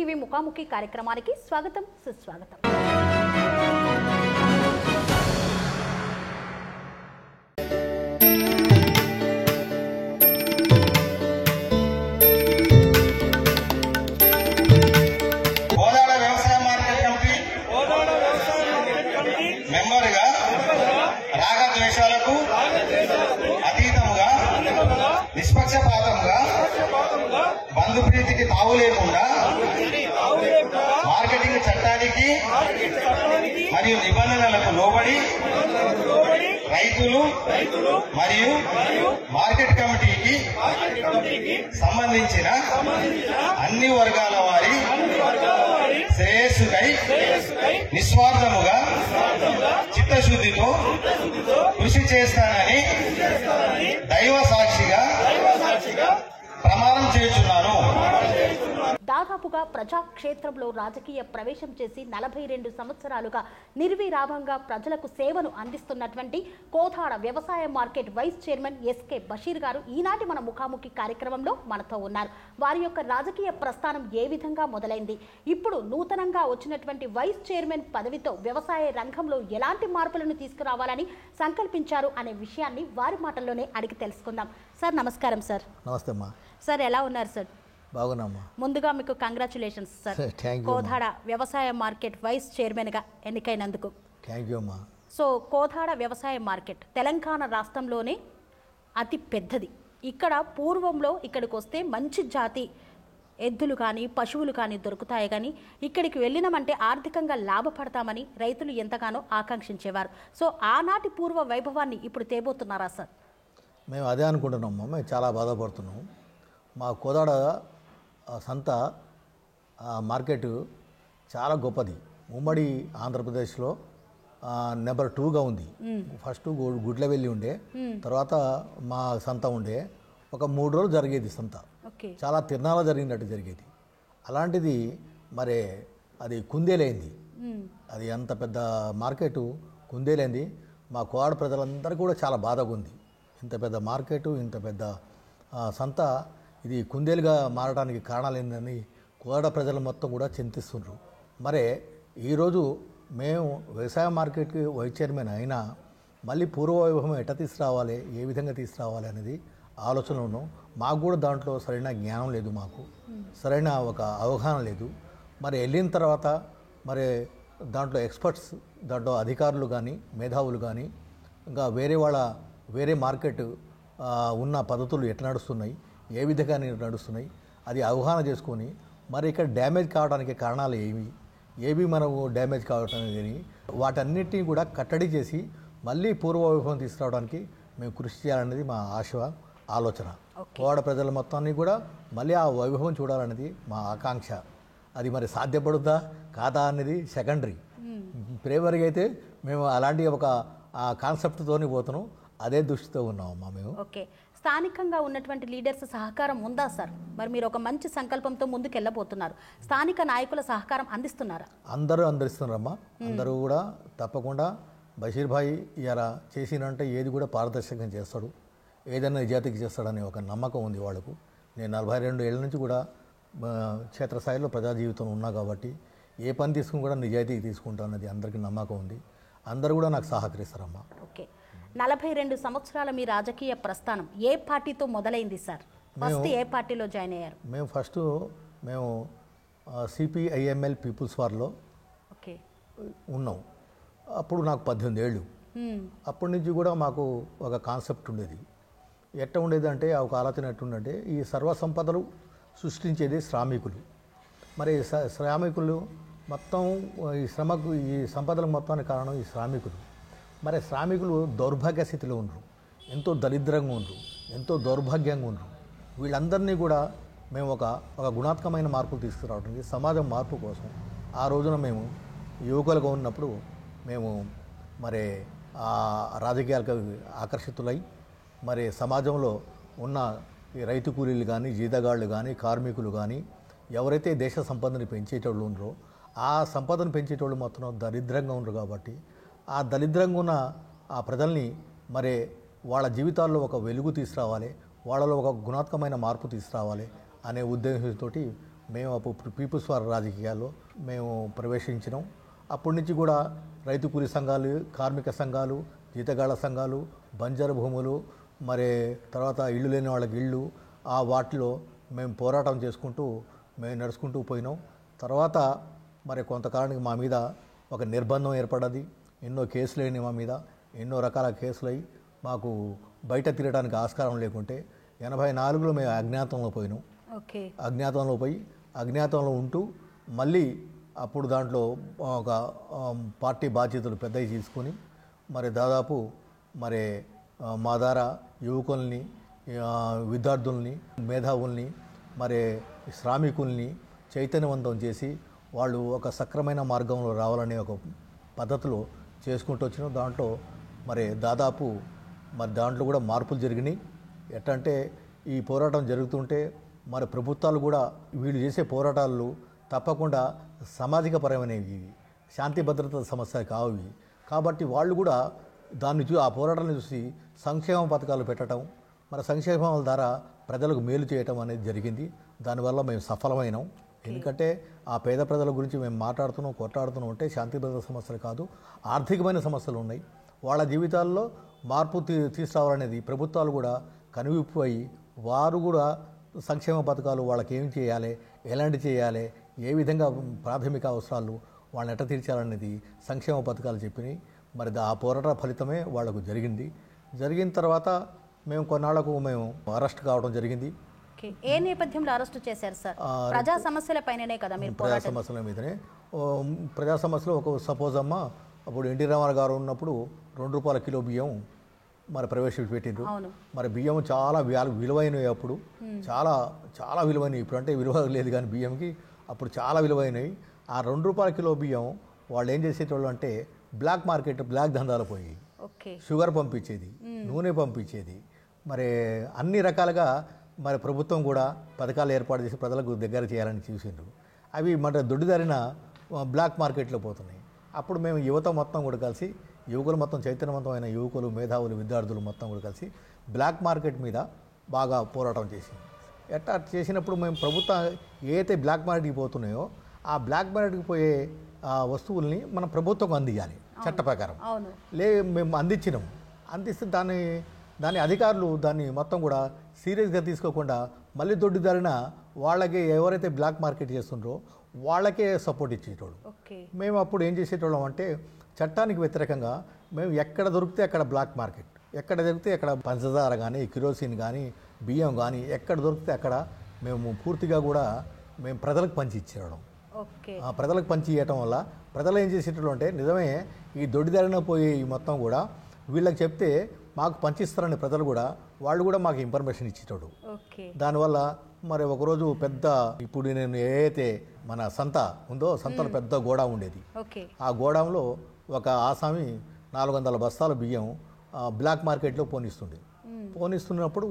TV ముఖాముఖి కార్యక్రమానికి స్వాగతం సుస్వాగతం. మెంబర్గా రాగద్వేషాలకు అతీతముగా నిష్పక్షపాతంగా బంధుప్రీతికి తావు లేకుండా మార్కెటింగ్ చట్టానికి మరియు నిబంధనలకు లోబడి రైతులు మరియు మార్కెట్ కమిటీకి సంబంధించిన అన్ని వర్గాల వారి శ్రేయస్సుకై నిస్వార్థముగా చిత్తశుద్ధితో కృషి చేస్తానని దైవ సాక్షిగా ప్రమాణం చేస్తున్నాను. దాదాపుగా ప్రజాక్షేత్రంలో రాజకీయ ప్రవేశం చేసి 42 సంవత్సరాలుగా నిర్విరామంగా ప్రజలకు సేవను అందిస్తున్నటువంటి కోదాడ వ్యవసాయ market vice chairman SK Basheer గారు ఈనాటి మన ముఖాముఖి కార్యక్రమంలో మనతో ఉన్నారు. వారి యొక్క రాజకీయ ప్రస్థానం ఏ విధంగా మొదలైంది, ఇప్పుడు నూతనంగా వచ్చినటువంటి వైస్ చైర్మన్ పదవితో వ్యవసాయ రంగంలో ఎలాంటి మార్పులను తీసుకురావాలని సంకల్పించారు అనే విషయాన్ని వారి మాటల్లోనే అడిగి తెలుసుకుందాం. సార్ నమస్కారం. సార్ నమస్తే అమ్మా. సార్ ఎలా ఉన్నారు సార్? బాగున్నామ్మా. ముందుగా మీకు కంగ్రాచులేషన్స్ సార్, కోదాడ వ్యవసాయ మార్కెట్ వైస్ చైర్మన్గా ఎన్నికైనందుకు. థ్యాంక్ యూ అమ్మా. సో కోదాడ వ్యవసాయ మార్కెట్ తెలంగాణ రాష్ట్రంలోనే అతి పెద్దది. ఇక్కడ పూర్వంలో ఇక్కడికి వస్తే మంచి జాతి ఎద్దులు కానీ పశువులు కానీ దొరుకుతాయి, కానీ ఇక్కడికి వెళ్ళినామంటే ఆర్థికంగా లాభపడతామని రైతులు ఎంతగానో ఆకాంక్షించేవారు. సో ఆనాటి పూర్వ వైభవాన్ని ఇప్పుడు తేబోతున్నారా సార్? మేము అదే అనుకుంటున్నాము. మేము చాలా బాధపడుతున్నాము. మా కోదాడ సంత మార్కెట్ చాలా గొప్పది. ఉమ్మడి ఆంధ్రప్రదేశ్లో నెంబర్ 2గా ఉంది. ఫస్ట్ గుడ్లవెల్లి ఉండే, తర్వాత మా సంత ఉండే. ఒక 3 రోజులు జరిగేది సంత, చాలా తిరణాల జరిగినట్టు జరిగేది. అలాంటిది మరి అది కుందేలైంది. అది అంత పెద్ద మార్కెట్ కుందేలైంది. మా కోదాడ ప్రజలందరికీ కూడా చాలా బాధగా ఉంది. ఇంత పెద్ద మార్కెట్, ఇంత పెద్ద సంత ఇది కుందేలుగా మారడానికి కారణాలు ఏంటని కోదాడ ప్రజలు మొత్తం కూడా చింతిస్తున్నారు. మరే ఈరోజు మేము వ్యవసాయ మార్కెట్కి వైస్ చైర్మన్ అయినా మళ్ళీ పూర్వ వైభవం ఎట్లా తీసుకురావాలి, ఏ విధంగా తీసుకురావాలి అనేది ఆలోచనలో ఉన్నాం. మాకు కూడా దాంట్లో సరైన జ్ఞానం లేదు, మాకు సరైన ఒక అవగాహన లేదు. మరి వెళ్ళిన తర్వాత మరి దాంట్లో ఎక్స్పర్ట్స్, దాంట్లో అధికారులు కానీ మేధావులు కానీ ఇంకా వేరే మార్కెట్ ఉన్న పద్ధతులు ఎట్లా నడుస్తున్నాయి, ఏ విధంగా నడుస్తున్నాయి, అది అవగాహన చేసుకొని మరి ఇక్కడ డ్యామేజ్ కావడానికి కారణాలు ఏవి మనము డ్యామేజ్ కావడానికి కానీ వాటన్నిటినీ కూడా కట్టడి చేసి మళ్ళీ పూర్వ వైభవం తీసుకురావడానికి మేము కృషి చేయాలనేది మా ఆలోచన. కోదాడ ప్రజల మొత్తాన్ని కూడా మళ్ళీ ఆ వైభవం చూడాలనేది మా ఆకాంక్ష. అది మరి సాధ్యపడుద్దా కాదా అనేది సెకండరీ. ప్రైమరీగా అయితే మేము అలాంటి ఒక కాన్సెప్ట్తోని పోతున్నాం, అదే దృష్టితో ఉన్నామమ్మా మేము. ఓకే, స్థానికంగా ఉన్నటువంటి లీడర్స్ సహకారం ఉందా సార్? మరి మీరు ఒక మంచి సంకల్పంతో ముందుకు వెళ్ళబోతున్నారు, స్థానిక నాయకుల సహకారం అందిస్తున్నారా? అందరూ అందిస్తున్నారమ్మా. అందరూ కూడా తప్పకుండా బషీర్ భాయ్ ఇలా చేసినంటే ఏది కూడా పారదర్శకంగా చేస్తాడు, ఏదైనా నిజాయితీకి చేస్తాడనే ఒక నమ్మకం ఉంది వాళ్ళకు. నేను 42 ఏళ్ళ నుంచి కూడా క్షేత్రస్థాయిలో ప్రజా జీవితం ఉన్నా కాబట్టి ఏ పని తీసుకుని కూడా నిజాయితీకి తీసుకుంటా అన్నది అందరికీ నమ్మకం ఉంది. అందరూ కూడా నాకు సహకరిస్తారమ్మా. ఓకే, 42 సంవత్సరాల మీ రాజకీయ ప్రస్థానం ఏ పార్టీతో మొదలైంది సార్? ఫస్ట్ ఏ పార్టీలో జాయిన్ అయ్యారు? మేము CPIML పీపుల్స్ వార్లో ఉన్నాం. అప్పుడు నాకు 18 ఏళ్ళు. అప్పటి నుంచి కూడా మాకు ఒక కాన్సెప్ట్ ఉండేది. ఎట్లా ఉండేది అంటే ఒక ఆలోచన ఎట్టుందంటే ఈ సర్వసంపదలు సృష్టించేది శ్రామికులు. మరి శ్రామికులు మొత్తం ఈ సంపదల మొత్తానికి కారణం ఈ శ్రామికులు. మరి శ్రామికులు దౌర్భాగ్య స్థితిలో ఉండరు, ఎంతో దరిద్రంగా ఉండరు, ఎంతో దౌర్భాగ్యంగా ఉండరు. వీళ్ళందరినీ కూడా మేము ఒక గుణాత్మకమైన మార్పులు తీసుకురావడానికి, సమాజం మార్పు కోసం ఆ రోజున మేము యువకులుగా ఉన్నప్పుడు మేము మరి రాజకీయాలకు ఆకర్షితులై మరి సమాజంలో ఉన్న ఈ రైతు కూలీలు కానీ, జీతగాళ్ళు కానీ, కార్మికులు కానీ ఎవరైతే దేశ సంపదను పెంచేటోళ్ళు ఉన్నారో ఆ సంపదను పెంచేటోళ్ళు మొత్తం దరిద్రంగా ఉండరు. కాబట్టి ఆ దరిద్రంగా ఉన్న ఆ ప్రజల్ని మరి వాళ్ళ జీవితాల్లో ఒక వెలుగు తీసుకురావాలి, వాళ్ళలో ఒక గుణాత్మకమైన మార్పు తీసుకురావాలి అనే ఉద్దేశంతో మేము అప్పుడు పీపుల్స్ వార్ రాజకీయాల్లో మేము ప్రవేశించినాం. అప్పటి నుంచి కూడా రైతు కూలీ సంఘాలు, కార్మిక సంఘాలు, జీతగాళ్ల సంఘాలు, బంజరు భూములు, మరి తర్వాత ఇళ్ళు లేని వాళ్ళకి ఇళ్ళు, ఆ వాటిలో మేము పోరాటం చేసుకుంటూ మేము నడుచుకుంటూ పోయినాం. తర్వాత మరి కొంతకాలానికి మా మీద ఒక నిర్బంధం ఏర్పడ్డది. ఎన్నో కేసులు అయినాయి మా మీద, ఎన్నో రకాల కేసులు అయ్యి మాకు బయట తిరగడానికి ఆస్కారం లేకుంటే 84లో మేము అజ్ఞాతంలో పోయినాం. అజ్ఞాతంలో పోయి అజ్ఞాతంలో ఉంటూ మళ్ళీ అప్పుడు దాంట్లో ఒక పార్టీ బాధ్యతలు పెద్దవి తీసుకొని మరి దాదాపు మరి మా ద్వారా యువకుల్ని, విద్యార్థుల్ని, మేధావుల్ని, మరి శ్రామికుల్ని చైతన్యవంతం చేసి వాళ్ళు ఒక సక్రమైన మార్గంలో రావాలనే ఒక పద్ధతిలో చేసుకుంటూ వచ్చినాం. దాంట్లో మరి దాదాపు మరి దాంట్లో కూడా మార్పులు జరిగినాయి. ఎట్టంటే ఈ పోరాటం జరుగుతుంటే మరి ప్రభుత్వాలు కూడా వీళ్ళు చేసే పోరాటాలు తప్పకుండా సామాజిక పరమైనవి, శాంతి భద్రత సమస్య కావు. కాబట్టి వాళ్ళు కూడా దాన్ని ఆ పోరాటాలను చూసి సంక్షేమ పథకాలు పెట్టడం, మరి సంక్షేమాల ద్వారా ప్రజలకు మేలు చేయటం అనేది జరిగింది. దానివల్ల మేము సఫలమైనాం. ఎందుకంటే ఆ పేద ప్రజల గురించి మేము మాట్లాడుతున్నాం, కొట్లాడుతున్నాం అంటే శాంతి భద్రత సమస్యలు కాదు, ఆర్థికమైన సమస్యలు ఉన్నాయి. వాళ్ళ జీవితాల్లో మార్పు తీసుకురావాలనేది ప్రభుత్వాలు కూడా కనువిప్పు అయ్యి వారు కూడా సంక్షేమ పథకాలు వాళ్ళకి ఏం చేయాలి, ఎలాంటి చేయాలి, ఏ విధంగా ప్రాథమిక అవసరాలు వాళ్ళని ఎట్ట తీర్చాలనేది సంక్షేమ పథకాలు చెప్పినాయి. మరి ఆ పోరాట ఫలితమే వాళ్లకు జరిగింది. జరిగిన తర్వాత మేము కొన్నాళ్లకు మేము అరెస్ట్ కావడం జరిగింది. ఏ నేపథ్యంలో అరెస్ట్ చేశారు సార్? ప్రజా సమస్యల పైననే కదా మీరు? ప్రజా సమస్యల మీదనే. ప్రజా సమస్యలు ఒక సపోజ్ అమ్మ, అప్పుడు ఎన్టీ రామారావు గారు ఉన్నప్పుడు ₹2 కిలో బియ్యం మరి ప్రవేశపెట్టిండ్రు. మరి బియ్యం చాలా విలువైనవి, అప్పుడు చాలా చాలా విలువైనవి. ఇప్పుడు అంటే విలువ లేదు కానీ బియ్యంకి అప్పుడు చాలా విలువైనవి. ఆ ₹2 కిలో బియ్యం వాళ్ళు ఏం చేసేటోళ్ళు అంటే బ్లాక్ మార్కెట్, బ్లాక్ దందాలు పోయి షుగర్ పంపించేది, నూనె పంపించేది, మరి అన్ని రకాలుగా మరి ప్రభుత్వం కూడా పథకాలు ఏర్పాటు చేసి ప్రజలకు దగ్గర చేయాలని చూసిండ్రు. అవి మన దొడ్డిదారిన బ్లాక్ మార్కెట్లో పోతున్నాయి. అప్పుడు మేము యువత మొత్తం కూడా కలిసి, యువకులు మొత్తం, చైతన్యవంతమైన యువకులు, మేధావులు, విద్యార్థులు మొత్తం కూడా కలిసి బ్లాక్ మార్కెట్ మీద బాగా పోరాటం చేసింది. ఎట్లా చేసినప్పుడు మేము ప్రభుత్వం ఏదైతే బ్లాక్ మార్కెట్కి పోతున్నాయో ఆ బ్లాక్ మార్కెట్కి పోయే వస్తువుల్ని మనం ప్రభుత్వం అందియాలి చట్ట ప్రకారం. మేము అందించినాం. అందిస్తే దాని అధికారులు దాన్ని మొత్తం కూడా సీరియస్గా తీసుకోకుండా మళ్ళీ దొడ్డిదారిన వాళ్ళకి ఎవరైతే బ్లాక్ మార్కెట్ చేస్తుండ్రో వాళ్ళకే సపోర్ట్ ఇచ్చేటోళ్ళు. మేము అప్పుడు ఏం చేసేటోళ్ళం అంటే చట్టానికి వ్యతిరేకంగా మేము ఎక్కడ దొరికితే అక్కడ బ్లాక్ మార్కెట్, ఎక్కడ దొరికితే అక్కడ పంచదార కానీ, కిరోసిన్ కానీ, బియ్యం కానీ ఎక్కడ దొరికితే అక్కడ మేము పూర్తిగా కూడా మేము ప్రజలకు పంచి ఇచ్చేయడం. ప్రజలకు పంచి ఇవ్వటం వల్ల ప్రజలు ఏం చేసేటోళ్ళు అంటే నిజమే ఈ దొడ్డిదారిన పోయి మొత్తం కూడా వీళ్ళకి చెప్తే మాకు పంచిస్తారని ప్రజలు కూడా వాళ్ళు కూడా మాకు ఇన్ఫర్మేషన్ ఇచ్చేటోడు. దానివల్ల మరి ఒకరోజు పెద్ద, ఇప్పుడు నేను ఏదైతే మన సంత ఉందో సంతలో పెద్ద గోడా ఉండేది. ఆ గోడాంలో ఒక ఆసామి 400 బస్తాల బియ్యం బ్లాక్ మార్కెట్లో పోనిస్తున్నప్పుడు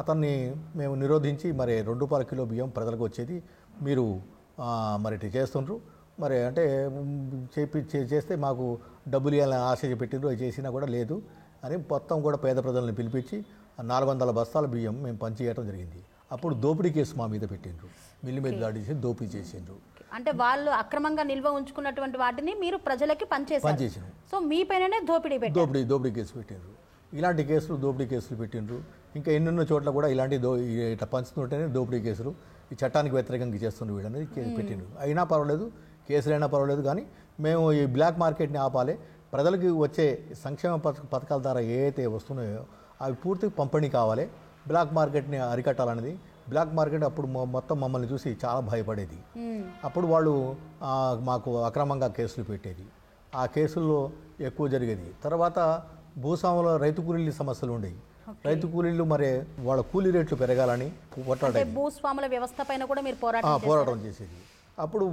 అతన్ని మేము నిరోధించి మరి ₹2 కిలో బియ్యం ప్రజలకు వచ్చేది, మీరు మరి ఇటు చేస్తుండ్రు, మరి అంటే చేస్తే మాకు డబ్బులు ఇవ్వాలని ఆశ పెట్టిండ్రు, అది చేసినా కూడా లేదు అని మొత్తం కూడా పేద ప్రజలను పిలిపించి 400 బస్తాల బియ్యం మేము పంచివేయడం జరిగింది. అప్పుడు దోపిడీ కేసు మా మీద పెట్టిండ్రు, మిల్లి మీద దాడి చేసి దోపిడీ చేసిండ్రు. అంటే వాళ్ళు అక్రమంగా నిల్వ ఉంచుకున్నటువంటి వాటిని మీరు ప్రజలకి పనిచేసారు. సో మీ పైననే దోపిడీ కేసు పెట్టిండ్రు. ఇలాంటి కేసులు, దోపిడీ కేసులు పెట్టిండ్రు. ఇంకా ఎన్నెన్నో చోట్ల కూడా ఇలాంటి ఇట్లా పంచుతుంటేనే దోపిడీ కేసులు, ఈ చట్టానికి వ్యతిరేకంగా చేస్తుండ్రు వీడనేది పెట్టిండ్రు. అయినా పర్వాలేదు, కేసులైనా పర్వాలేదు, కానీ మేము ఈ బ్లాక్ మార్కెట్ని ఆపాలి, ప్రజలకు వచ్చే సంక్షేమ పథకాల ద్వారా ఏవైతే వస్తున్నాయో అవి పూర్తి పంపిణీ కావాలి, బ్లాక్ మార్కెట్ని అరికట్టాలనేది. బ్లాక్ మార్కెట్ అప్పుడు మొత్తం మమ్మల్ని చూసి చాలా భయపడేది. అప్పుడు వాళ్ళు మాకు అక్రమంగా కేసులు పెట్టేది, ఆ కేసుల్లో ఎక్కువ జరిగేది. తర్వాత భూస్వాముల రైతు కూలీల సమస్యలు ఉండేవి. రైతు కూలీలు మరి వాళ్ళ కూలీ రేట్లు పెరగాలని భూస్వాముల వ్యవస్థ పైన కూడా మీరు పోరాటం చేసేది. అప్పుడు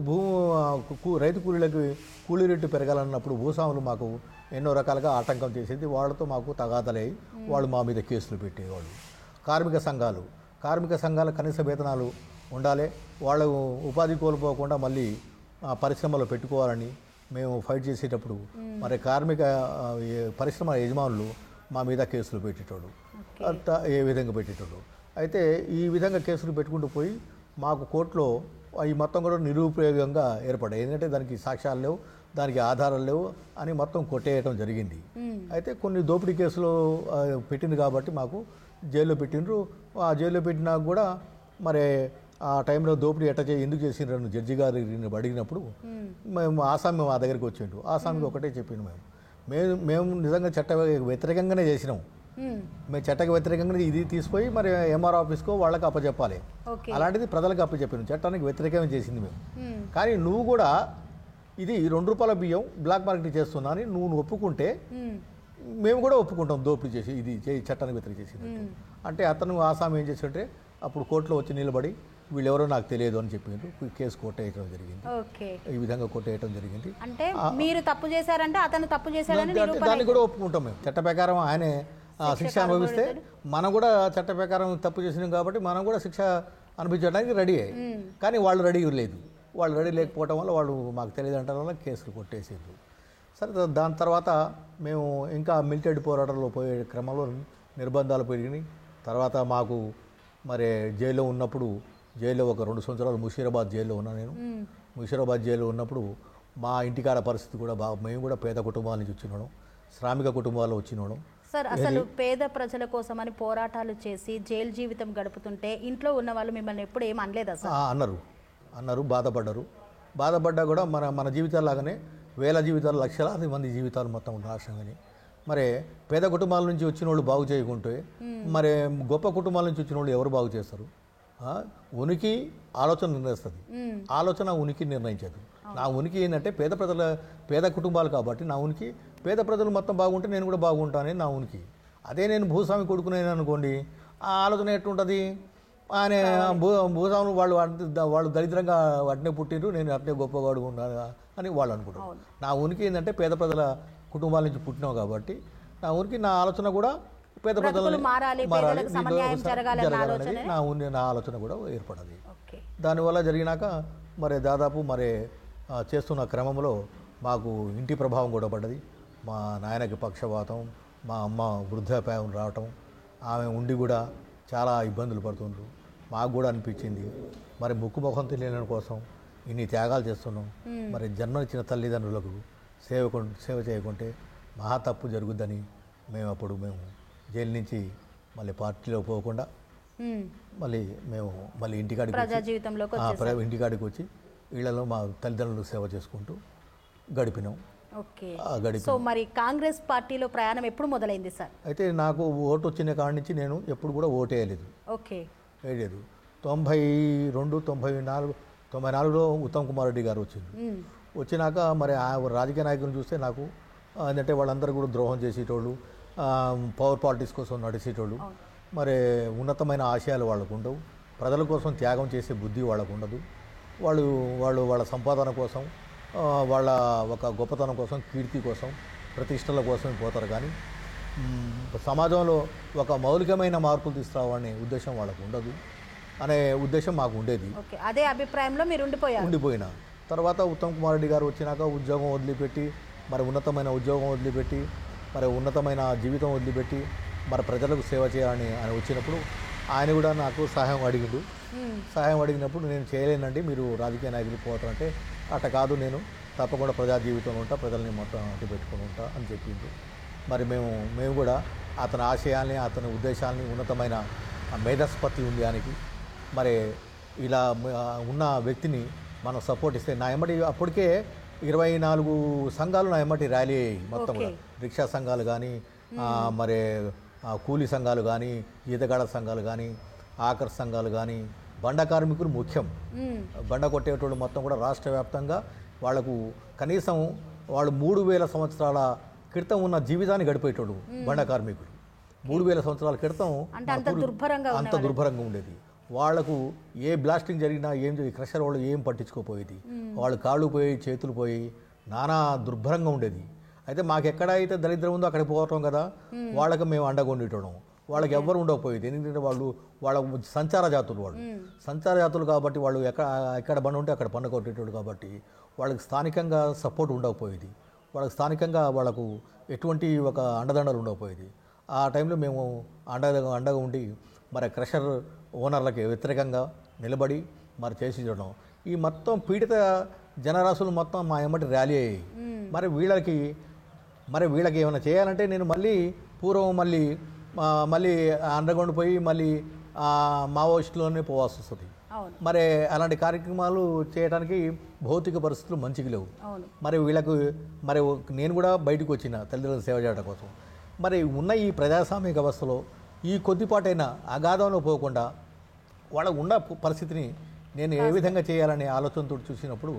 రైతు కూలీలకు కూలీ రేట్లు పెరగాలన్నప్పుడు భూస్వాములు మాకు ఎన్నో రకాలుగా ఆటంకం చేసేది. వాళ్ళతో మాకు తగాదలై వాళ్ళు మా మీద కేసులు పెట్టేవాళ్ళు. కార్మిక సంఘాల కనీస వేతనాలు ఉండాలి, వాళ్ళు ఉపాధి కోల్పోకుండా మళ్ళీ పరిశ్రమలో పెట్టుకోవాలని మేము ఫైట్ చేసేటప్పుడు మరి కార్మిక పరిశ్రమ యజమానులు మా మీద కేసులు పెట్టేటోడు. ఏ విధంగా పెట్టేటోడు. అయితే ఈ విధంగా కేసులు పెట్టుకుంటూ పోయి మాకు కోర్టులో అవి మొత్తం కూడా నిరుపయోగంగా ఏర్పడ్డాయి. ఎందుకంటే దానికి సాక్ష్యాలు లేవు, దానికి ఆధారాలు లేవు అని మొత్తం కొట్టేయటం జరిగింది. అయితే కొన్ని దోపిడీ కేసులు పెట్టింది కాబట్టి మాకు జైల్లో పెట్టిండ్రు. ఆ జైల్లో పెట్టినా కూడా మరి ఆ టైంలో దోపిడీ ఎందుకు చేసిండ్రు జడ్జి గారు అడిగినప్పుడు మేము ఆసామి మా దగ్గరికి వచ్చిండు. ఆసామికి ఒకటే చెప్పిన మేము నిజంగా చట్ట వ్యతిరేకంగానే చేసినాం. మేము చట్టకు వ్యతిరేకంగా ఇది తీసుకుపోయి మరి ఎంఆర్ ఆఫీస్కో వాళ్ళకి అప్పచెప్పాలి. అలాంటిది ప్రజలకు అప్పచెప్పినాం. చట్టానికి వ్యతిరేకంగా చేసింది మేము. కానీ నువ్వు కూడా ఇది ₹2 బియ్యం బ్లాక్ మార్కెట్ చేస్తున్నా అని నువ్వు ఒప్పుకుంటే మేము కూడా ఒప్పుకుంటాం దోపిడీ చేసి ఇది చట్టానికి వ్యతిరేక చేసింది అంటే అతను ఆసామి ఏం చేసింటే అప్పుడు కోర్టులో వచ్చి నిలబడి వీళ్ళెవరో నాకు తెలియదు అని చెప్పిండ్రు. కేసు కొట్టేయటం జరిగింది. ఈ విధంగా కొట్టేయటం జరిగింది. అంటే మీరు తప్పు చేశారంటే అతను తప్పు చేశారని దాన్ని కూడా ఒప్పుకుంటాం మేము. చట్ట ప్రకారం ఆయనే శిక్ష అనుభవిస్తే మనం కూడా చట్ట ప్రకారం తప్పు చేసినాం కాబట్టి మనం కూడా శిక్ష అనుభవించడానికి రెడీ అయ్యి, కానీ వాళ్ళు రెడీ లేదు. వాళ్ళు రెడీ లేకపోవడం వల్ల వాళ్ళు మాకు తెలియదు అంటారు వల్ల కేసులు కొట్టేసారు. సరే దాని తర్వాత మేము ఇంకా మిలిటరీ పోరాటంలో పోయే క్రమంలో నిర్బంధాలు పెరిగినాయి. తర్వాత మాకు మరి జైల్లో ఉన్నప్పుడు జైల్లో ఒక 2 సంవత్సరాలు ముషీరాబాద్ జైల్లో ఉన్నా నేను. ముషీరాబాద్ జైల్లో ఉన్నప్పుడు మా ఇంటికాడ పరిస్థితి కూడా మేము కూడా పేద కుటుంబాల నుంచి వచ్చినాడు, శ్రామిక కుటుంబాల్లో వచ్చినాడు. సార్ అసలు పేద ప్రజల కోసమని పోరాటాలు చేసి జైలు జీవితం గడుపుతుంటే ఇంట్లో ఉన్న వాళ్ళు మిమ్మల్ని ఎప్పుడు ఏం అనలేదా సార్? అన్నారు బాధపడ్డా కూడా మన జీవితాల్లాగానే వేల జీవితాలు, లక్షలాది మంది జీవితాలు మొత్తం నాశనమని. మరి పేద కుటుంబాల నుంచి వచ్చిన వాళ్ళు బాగు చేయకుంటే మరి గొప్ప కుటుంబాల నుంచి వచ్చిన వాళ్ళు ఎవరు బాగు చేస్తారు? ఉనికి ఆలోచన నిర్ణయిస్తుంది, ఆలోచన ఉనికి నిర్ణయించదు. నా ఉనికి ఏంటంటే పేద కుటుంబాలు కాబట్టి నా ఉనికి పేద ప్రజలు మొత్తం బాగుంటే నేను కూడా బాగుంటానని నా ఉనికి. అదే నేను భూస్వామి కొడుకునేను అనుకోండి, ఆ ఆలోచన ఎట్లుంటుంది? ఆయన భూస్వాములు వాళ్ళు దరిద్రంగా అట్నే పుట్టిండ్రు, నేను అట్నే గొప్పవాడు ఉన్నాను అని వాళ్ళు అనుకుంటారు. నా ఉనికి ఏంటంటే పేద ప్రజల కుటుంబాల నుంచి పుట్టినావు కాబట్టి నా ఉనికి, నా ఆలోచన కూడా పేద ప్రజలు మారాలి, నా ఆలోచన కూడా ఏర్పడాలి. దానివల్ల జరిగినాక మరి దాదాపు మరి చేస్తున్న క్రమంలో మాకు ఇంటి ప్రభావం కూడా పడ్డది. మా నాయనకి పక్షవాతం, మా అమ్మ వృద్ధాప్యం రావటం, ఆమె ఉండి కూడా చాలా ఇబ్బందులు పడుతుండ్రు. మాకు కూడా అనిపించింది మరి ముఖం తెలియని కోసం ఇన్ని త్యాగాలు చేస్తున్నాం, మరి జన్మనిచ్చిన తల్లిదండ్రులకు సేవ చేయకుంటే మహా తప్పు జరుగుద్దని మేము జైలు నుంచి మళ్ళీ పార్టీలో పోకుండా మళ్ళీ ఇంటికాడికి వచ్చి ఇళ్లలో మా తల్లిదండ్రులకు సేవ చేసుకుంటూ గడిపినాం. సో మరి కాంగ్రెస్ పార్టీలో ప్రయాణం ఎప్పుడు మొదలైంది సార్? అయితే నాకు ఓటు వచ్చిన కాడి నుంచి నేను ఎప్పుడు కూడా ఓటు వేయలేదు. వేయలేదు. 92-94లో ఉత్తమ్ కుమార్ రెడ్డి గారు వచ్చినాక మరి ఆ రాజకీయ నాయకులను చూస్తే నాకు ఏంటంటే వాళ్ళందరూ కూడా ద్రోహం చేసేటోళ్ళు, పవర్ పాలిటిక్స్ కోసం నడిచేటోళ్ళు, మరి ఉన్నతమైన ఆశయాలు వాళ్ళకు ఉండవు, ప్రజల కోసం త్యాగం చేసే బుద్ధి వాళ్ళకు ఉండదు. వాళ్ళ సంపాదన కోసం, వాళ్ళ ఒక గొప్పతనం కోసం, కీర్తి కోసం, ప్రతిష్టల కోసం పోతారు. కానీ సమాజంలో ఒక మౌలికమైన మార్పులు తీసుకురావాలనే ఉద్దేశం వాళ్ళకు ఉండదు అనే ఉద్దేశం మాకు ఉండేది. అదే అభిప్రాయంలో మీరు ఉండిపోయినా తర్వాత ఉత్తమ్ కుమార్ రెడ్డి గారు వచ్చినాక ఉద్యోగం వదిలిపెట్టి, మరి ఉన్నతమైన ఉద్యోగం వదిలిపెట్టి, మరి ఉన్నతమైన జీవితం వదిలిపెట్టి మరి ప్రజలకు సేవ చేయాలని ఆయన వచ్చినప్పుడు ఆయన కూడా నాకు సహాయం అడిగినప్పుడు నేను చేయలేనండి, మీరు రాజకీయ నాయకులు పోతారంటే అట్ట కాదు, నేను తప్పకుండా ప్రజా జీవితంలో ఉంటా, ప్రజల్ని మొత్తం అటు పెట్టుకుని ఉంటా అని చెప్పింది. మరి మేము కూడా అతని ఆశయాల్ని, అతని ఉద్దేశాలని, ఉన్నతమైన మేధస్పతి ఉంది ఆయనకి, మరి ఇలా ఉన్న వ్యక్తిని మనం సపోర్ట్ ఇస్తే నా ఎమ్మటి అప్పటికే 24 సంఘాలు నా ఎమ్మటి ర్యాలీ అయ్యాయి. మొత్తం రిక్షా సంఘాలు కానీ, మరి కూలీ సంఘాలు కానీ, ఈతగాడ సంఘాలు కానీ, ఆఖర్ సంఘాలు కానీ, బండ కార్మికులు ముఖ్యం. బండ కొట్టేటోళ్ళు మొత్తం కూడా రాష్ట్ర వ్యాప్తంగా వాళ్లకు కనీసం వాళ్ళు 3000 సంవత్సరాల క్రితం ఉన్న జీవితాన్ని గడిపేటోడు బండ కార్మికులు. 3000 సంవత్సరాల క్రితం అంత దుర్భరంగా ఉండేది. వాళ్లకు ఏ బ్లాస్టింగ్ జరిగినా క్రషర్ వాళ్ళు ఏం పట్టించుకోపోయేది. వాళ్ళు కాళ్ళు పోయి, చేతులు పోయి నానా దుర్భరంగా ఉండేది. అయితే మాకెక్కడైతే దరిద్రం ఉందో అక్కడికి పోవటం కదా, వాళ్ళకి మేము అండగా ఉండేటోడం. వాళ్ళకి ఎవ్వరు ఉండకపోయేది. ఎందుకంటే వాళ్ళ సంచార జాతులు కాబట్టి వాళ్ళు ఎక్కడ బండి ఉంటే అక్కడ పండుగ కొట్టేటోడు కాబట్టి వాళ్ళకి స్థానికంగా సపోర్ట్ ఉండకపోయేది. వాళ్ళకి స్థానికంగా వాళ్ళకు ఎటువంటి ఒక అండదండలు ఉండకపోయేది. ఆ టైంలో మేము అండగా ఉండి మరి క్రషర్ ఓనర్లకి వ్యతిరేకంగా నిలబడి మరి చేసి చూడడం. ఈ మొత్తం పీడిత జనరాశులు మొత్తం మా ఎమ్మటి ర్యాలీ అయ్యాయి. మరి వీళ్ళకి ఏమైనా చేయాలంటే నేను మళ్ళీ పూర్వం మళ్ళీ అండర్గ్రౌండ్ పోయి మళ్ళీ మావోయిస్టులోనే పోవాల్సి వస్తుంది. మరి అలాంటి కార్యక్రమాలు చేయడానికి భౌతిక పరిస్థితులు మంచిగా లేవు. మరి వీళ్ళకు నేను కూడా బయటకు వచ్చిన తల్లిదండ్రుల సేవ చేయడం కోసం. మరి ఉన్న ఈ ప్రజాస్వామిక వ్యవస్థలో ఈ కొద్దిపాటైనా అగాధంలో పోకుండా వాళ్ళకు ఉన్న పరిస్థితిని నేను ఏ విధంగా చేయాలనే ఆలోచనతో చూసినప్పుడు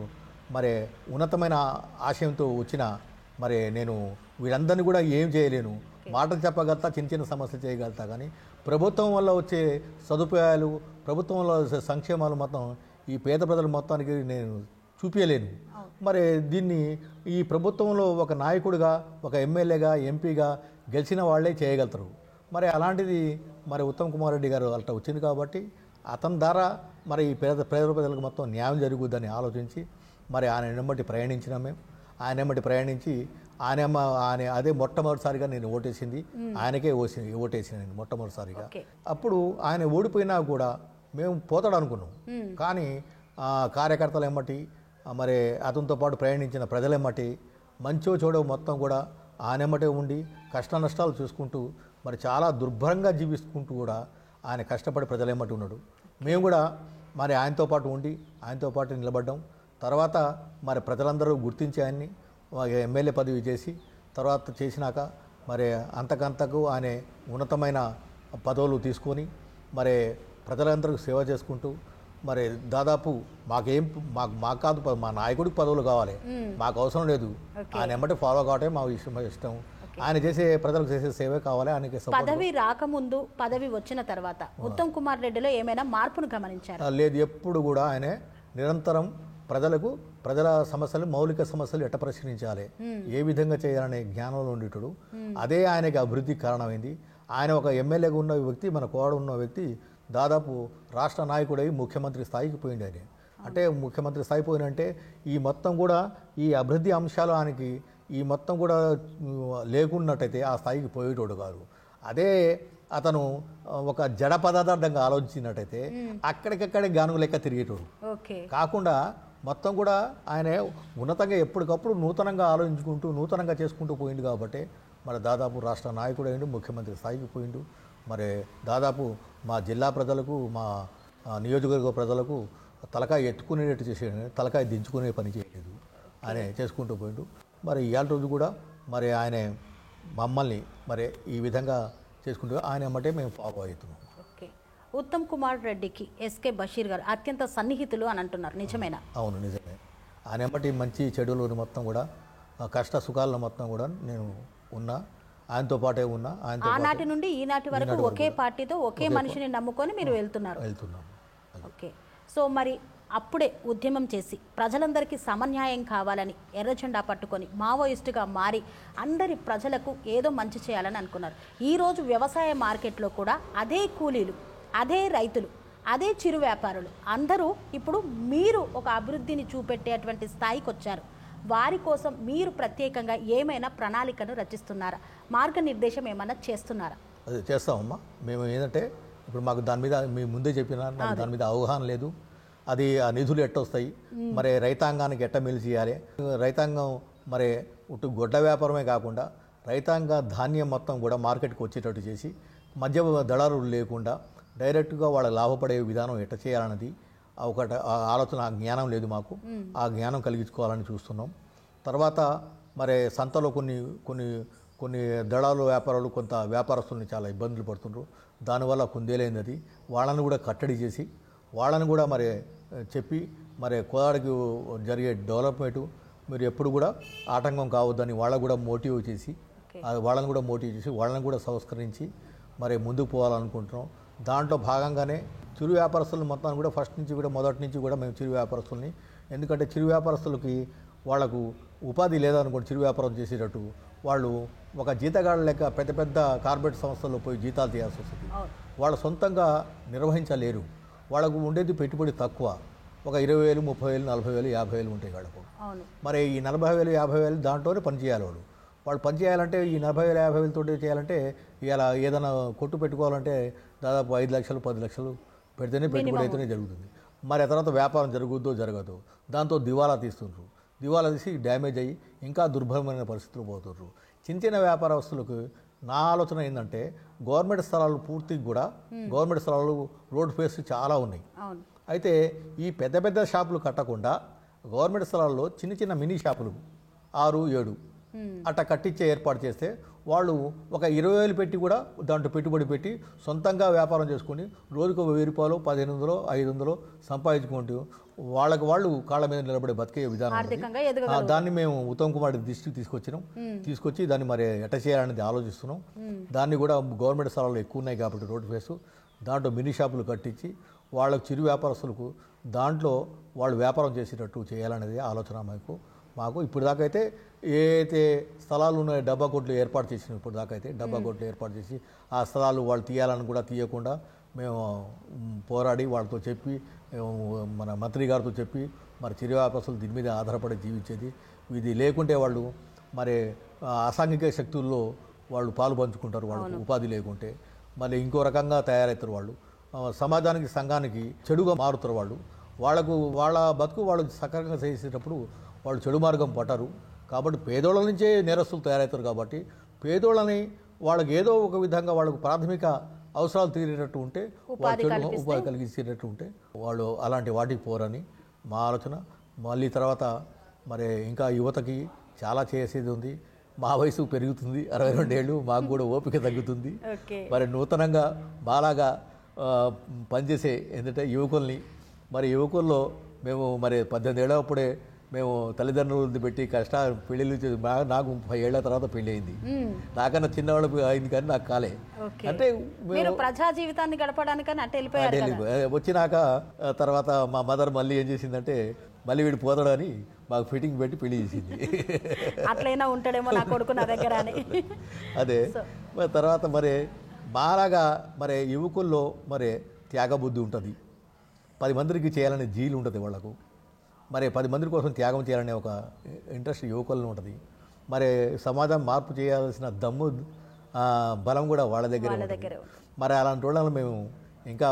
మరి ఉన్నతమైన ఆశయంతో వచ్చిన మరి నేను వీళ్ళందరినీ కూడా ఏం చేయలేను, మాటలు చెప్పగలుగుతా, చిన్న చిన్న సమస్యలు చేయగలుగుతా, కానీ ప్రభుత్వం వల్ల వచ్చే సదుపాయాలు, ప్రభుత్వం వల్ల వచ్చే సంక్షేమాలు మొత్తం ఈ పేద ప్రజల మొత్తానికి నేను చూపించలేను. మరి దీన్ని ఈ ప్రభుత్వంలో ఒక నాయకుడిగా, ఒక ఎమ్మెల్యేగా, ఎంపీగా గెలిచిన వాళ్ళే చేయగలుగుతారు. మరి అలాంటిది మరి ఉత్తమ్ కుమార్ రెడ్డి గారు అట్లా వచ్చింది కాబట్టి అతని ద్వారా మరి ఈ పేద ప్రజలకు మొత్తం న్యాయం జరుగుద్దని ఆలోచించి మరి ఆయన వెంబడి ప్రయాణించినాం. మేము ఆయన వెంబడి ప్రయాణించి ఆయన అదే మొట్టమొదటిసారిగా నేను ఓటేసింది ఆయనకే ఓటేసిన నేను మొట్టమొదటిసారిగా. అప్పుడు ఆయన ఓడిపోయినా కూడా మేము పోతాడు అనుకున్నాం. కానీ కార్యకర్తలు ఎమ్మటి మరి అతనితో పాటు ప్రయాణించిన ప్రజలెమ్మటి మంచో చూడో మొత్తం కూడా ఆయన ఎమ్మటే ఉండి కష్ట నష్టాలు చూసుకుంటూ మరి చాలా దుర్భరంగా జీవిస్తుంటూ కూడా ఆయన కష్టపడి ప్రజలెమ్మటి ఉన్నాడు. మేము కూడా మరి ఆయనతో పాటు ఉండి ఆయనతో పాటు నిలబడ్డాం. తర్వాత మరి ప్రజలందరూ గుర్తించి ఆయన్ని ఎమ్మెల్యే పదవి చేసి తర్వాత చేసినాక మరి అంతకంతకు ఆయన ఉన్నతమైన పదవులు తీసుకొని మరి ప్రజలందరికీ సేవ చేసుకుంటూ మరి దాదాపు మాకు కాదు, మా నాయకుడికి పదవులు కావాలి, మాకు అవసరం లేదు, ఆయన ఎమ్మటి ఫాలో కావటమే మా ఇష్టం. ఆయన చేసే ప్రజలకు చేసే సేవే కావాలి. ఆయనకి పదవి రాకముందు పదవి వచ్చిన తర్వాత ఉత్తమ్ కుమార్ రెడ్డిలో ఏమైనా మార్పును గమనించారు? లేదు, ఎప్పుడు కూడా ఆయన నిరంతరం ప్రజల సమస్యలు, మౌలిక సమస్యలు ఎట్ట పరిష్కరించాలి, ఏ విధంగా చేయాలనే జ్ఞానంలో ఉండేటోడు. అదే ఆయనకి అభివృద్ధికి కారణమైంది. ఆయన ఒక ఎమ్మెల్యేగా ఉన్న వ్యక్తి, మన కోడ ఉన్న వ్యక్తి దాదాపు రాష్ట్ర నాయకుడై ముఖ్యమంత్రి స్థాయికి పోయింది. ఆయన అంటే ముఖ్యమంత్రి స్థాయి పోయినంటే ఈ మొత్తం కూడా ఈ అభివృద్ధి అంశాలు ఆయనకి ఈ మొత్తం కూడా లేకున్నట్టయితే ఆ స్థాయికి పోయేటోడు కాదు. అదే అతను ఒక జడ పదార్థంగా ఆలోచించినట్టయితే అక్కడికక్కడే గాను లెక్క తిరిగేటోడు కాకుండా మొత్తం కూడా ఆయన ఉన్నతంగా ఎప్పటికప్పుడు నూతనంగా ఆలోచించుకుంటూ నూతనంగా చేసుకుంటూ పోయిండు. కాబట్టి మరి దాదాపు రాష్ట్ర నాయకుడు అయిండు, ముఖ్యమంత్రి స్థాయికి పోయిండు. మరి దాదాపు మా జిల్లా ప్రజలకు, మా నియోజకవర్గ ప్రజలకు తలకాయ ఎత్తుకునేటట్టు చేసేది, తలకాయ దించుకునే పని చేయలేదు, ఆయన చేసుకుంటూ పోయిండు. మరి ఇవాళ రోజు కూడా మరి ఆయన మమ్మల్ని మరి ఈ విధంగా చేసుకుంటూ ఆయన ఎమ్మటే మేము ఫాలో అవుతున్నాం. ఓకే, ఉత్తమ్ కుమార్ రెడ్డికి ఎస్కే బషీర్ గారు అత్యంత సన్నిహితులు అని అంటున్నారు, నిజమేనా? అవును, నిజమే. ఆయన ఎమ్మటి మంచి చెడులు మొత్తం కూడా కష్ట సుఖాలను మొత్తం కూడా నేను ఉన్నా, ఆయనతో పాటే ఉన్నా. ఆనాటి నుండి ఈనాటి వరకు ఒకే పార్టీతో ఒకే మనిషిని నమ్ముకొని మీరు వెళ్తున్నాం. ఓకే, సో మరి అప్పుడే ఉద్యమం చేసి ప్రజలందరికీ సమన్యాయం కావాలని ఎర్రజెండా పట్టుకొని మావోయిస్టుగా మారి అందరి ప్రజలకు ఏదో మంచి చేయాలని అనుకున్నారు. ఈరోజు వ్యవసాయ మార్కెట్లో కూడా అదే కూలీలు, అదే రైతులు, అదే చిరు వ్యాపారులు అందరూ ఇప్పుడు మీరు ఒక అభివృద్ధిని చూపెట్టేటువంటి స్థాయికి వచ్చారు. వారి కోసం మీరు ప్రత్యేకంగా ఏమైనా ప్రణాళికను రచిస్తున్నారా? మార్గనిర్దేశం ఏమైనా చేస్తున్నారా? అది చేస్తామమ్మా. మేము ఏంటంటే ఇప్పుడు మాకు దాని మీద మీ ముందే చెప్పినా నాకు దాని మీద అవగాహన లేదు. అది ఆ నిధులు ఎట్టొస్తాయి, మరి రైతాంగానికి ఎట్ట మేలు చేయాలి, రైతాంగం మరి ఇటు గొడ్ల వ్యాపారమే కాకుండా రైతాంగ ధాన్యం మొత్తం కూడా మార్కెట్కి వచ్చేటట్టు చేసి మధ్య దళారులు లేకుండా డైరెక్ట్గా వాళ్ళ లాభపడే విధానం ఎట్ట చేయాలన్నది ఒకటి ఆలోచన, ఆ జ్ఞానం లేదు మాకు. ఆ జ్ఞానం కలిగించుకోవాలని చూస్తున్నాం. తర్వాత మరి సంతలో కొన్ని దళాలు వ్యాపారాలు కొంత వ్యాపారస్తుల్ని చాలా ఇబ్బందులు పడుతున్నారు. దానివల్ల కుందేలైనది వాళ్ళని కూడా కట్టడి చేసి వాళ్ళని కూడా మరి చెప్పి మరి కోదాడికి జరిగే డెవలప్మెంట్ మీరు ఎప్పుడు కూడా ఆటంకం కావద్దని వాళ్ళకు కూడా మోటివ్ చేసి వాళ్ళని కూడా సంస్కరించి మరి ముందుకు పోవాలనుకుంటున్నాం. దాంట్లో భాగంగానే చిరు వ్యాపారస్తులు మొత్తాన్ని కూడా మొదటి నుంచి కూడా మేము చిరు వ్యాపారస్తుల్ని, ఎందుకంటే చిరు వ్యాపారస్తులకి వాళ్లకు ఉపాధి లేదనుకోండి, చిరు వ్యాపారం చేసేటట్టు వాళ్ళు ఒక జీతగాళ్ళ లెక్క పెద్ద పెద్ద కార్పొరేట్ సంస్థల్లో పోయి జీతాలు తీయాల్సి వస్తుంది. వాళ్ళు సొంతంగా నిర్వహించలేరు. వాళ్ళకు ఉండేది పెట్టుబడి తక్కువ, ఒక 20,000, 30,000, 40,000, 50,000 ఉంటాయి వాళ్ళకు. మరి ఈ 40,000, 50,000 దాంట్లోనే పనిచేయాలి. వాళ్ళు పనిచేయాలంటే ఈ 40,000, 50,000 తోటి చేయాలంటే ఇలా ఏదైనా కొట్టు పెట్టుకోవాలంటే దాదాపు 5 లక్షలు 10 లక్షలు పెడితేనే పెట్టుబడి అయితేనే జరుగుతుంది. మరి ఆ తర్వాత వ్యాపారం జరుగుద్దో జరగదు, దాంతో దివాలా తీస్తుండ్రు. దివాలా తీసి డ్యామేజ్ అయ్యి ఇంకా దుర్భరమైన పరిస్థితులు పోతుండ్రు. చిన్న చిన్న వ్యాపారస్తులకు నా ఆలోచన ఏంటంటే గవర్నమెంట్ స్థలాలు పూర్తిగా కూడా గవర్నమెంట్ స్థలాలు రోడ్ ఫేస్ చాలా ఉన్నాయి. అయితే ఈ పెద్ద పెద్ద షాపులు కట్టకుండా గవర్నమెంట్ స్థలాల్లో చిన్న చిన్న మినీ షాపులు 6, 7 అట్లా కట్టించే ఏర్పాటు చేస్తే వాళ్ళు ఒక 20,000 పెట్టి కూడా దాంట్లో పెట్టుబడి పెట్టి సొంతంగా వ్యాపారం చేసుకుని రోజుకు 1,000 రూపాయలు, 1,500, 500 సంపాదించుకుంటూ వాళ్ళకి వాళ్ళు కాళ్ళ మీద నిలబడే బతికే విధానం. దాన్ని మేము ఉత్తమ్ కుమార్ దృష్టికి తీసుకొచ్చి దాన్ని మరి ఎట్ట చేయాలనేది ఆలోచిస్తున్నాం. దాన్ని కూడా గవర్నమెంట్ స్థలాలు ఎక్కువ ఉన్నాయి కాబట్టి రోడ్డు ఫేసు దాంట్లో మినీ షాపులు కట్టించి వాళ్ళకు చిరు వ్యాపారస్తులకు దాంట్లో వాళ్ళు వ్యాపారం చేసేటట్టు చేయాలనేది ఆలోచన మాకు ఇప్పుడు దాకా అయితే ఏదైతే స్థలాలు ఉన్నాయో డబ్బా కొట్లు ఏర్పాటు చేసినాం. ఇప్పుడు దాకా అయితే డబ్బా కొట్లు ఏర్పాటు చేసి ఆ స్థలాలు వాళ్ళు తీయాలని కూడా తీయకుండా మేము పోరాడి వాళ్ళతో చెప్పి మన మంత్రి గారితో చెప్పి మరి చిరు వ్యాపారస్తులు దీని మీద ఆధారపడి జీవించేది. ఇది లేకుంటే వాళ్ళు మరి అసాంఘిక శక్తుల్లో వాళ్ళు పాలు పంచుకుంటారు. వాళ్ళకు ఉపాధి లేకుంటే మళ్ళీ ఇంకో రకంగా తయారవుతారు. వాళ్ళు సమాజానికి సంఘానికి చెడుగా మారుతారు. వాళ్ళ బతుకు వాళ్ళు సక్రమంగా చేసేటప్పుడు వాళ్ళు చెడు మార్గం పట్టరు. కాబట్టి పేదోళ్ళ నుంచే నేరస్తులు తయారవుతారు. కాబట్టి పేదోళ్ళని వాళ్ళకి ఏదో ఒక విధంగా వాళ్ళకు ప్రాథమిక అవసరాలు తీరేటట్టు ఉంటే ఉపాధి కలిగించేటట్టు ఉంటే వాళ్ళు అలాంటి వాటికి పోరని మా ఆలోచన. మళ్ళీ తర్వాత మరి ఇంకా యువతకి చాలా చేసేది ఉంది. మా వయసు పెరుగుతుంది, 62 ఏళ్ళు, మాకు కూడా ఓపిక తగ్గుతుంది. మరి నూతనంగా బాలాగా పనిచేసే ఏంటంటే యువకుల్లో మేము మరి 18 ఏళ్ళప్పుడే మేము తల్లిదండ్రులు పెట్టి పెళ్ళిళ్ళు నాకు 30 ఏళ్ల తర్వాత పెళ్లి అయింది. నాకన్నా చిన్నవాళ్ళకి అయింది కానీ నాకు కాలే. అంటే ప్రజా జీవితాన్ని గడపడానికని అంటే వచ్చినాక తర్వాత మా మదర్ మళ్ళీ ఏం చేసిందంటే మళ్ళీ వీడు పోతాడని మాకు ఫిట్టింగ్ పెట్టి పెళ్లి చేసింది. అట్లయినా ఉంటాడేమో నా కొడుకు నా దగ్గర అని. అదే తర్వాత మరి బాగా మరి యువకుల్లో మరి త్యాగబుద్ధి ఉంటుంది. 10 మందికి చేయాలనే జీలు ఉంటుంది వాళ్ళకు. మరి 10 మంది కోసం త్యాగం చేయాలనే ఒక ఇంట్రెస్ట్ యువకుల్లో ఉంటుంది. మరి సమాజం మార్పు చేయాల్సిన దమ్ము బలం కూడా వాళ్ళ దగ్గర. మరి అలాంటి వాళ్ళని మేము ఇంకా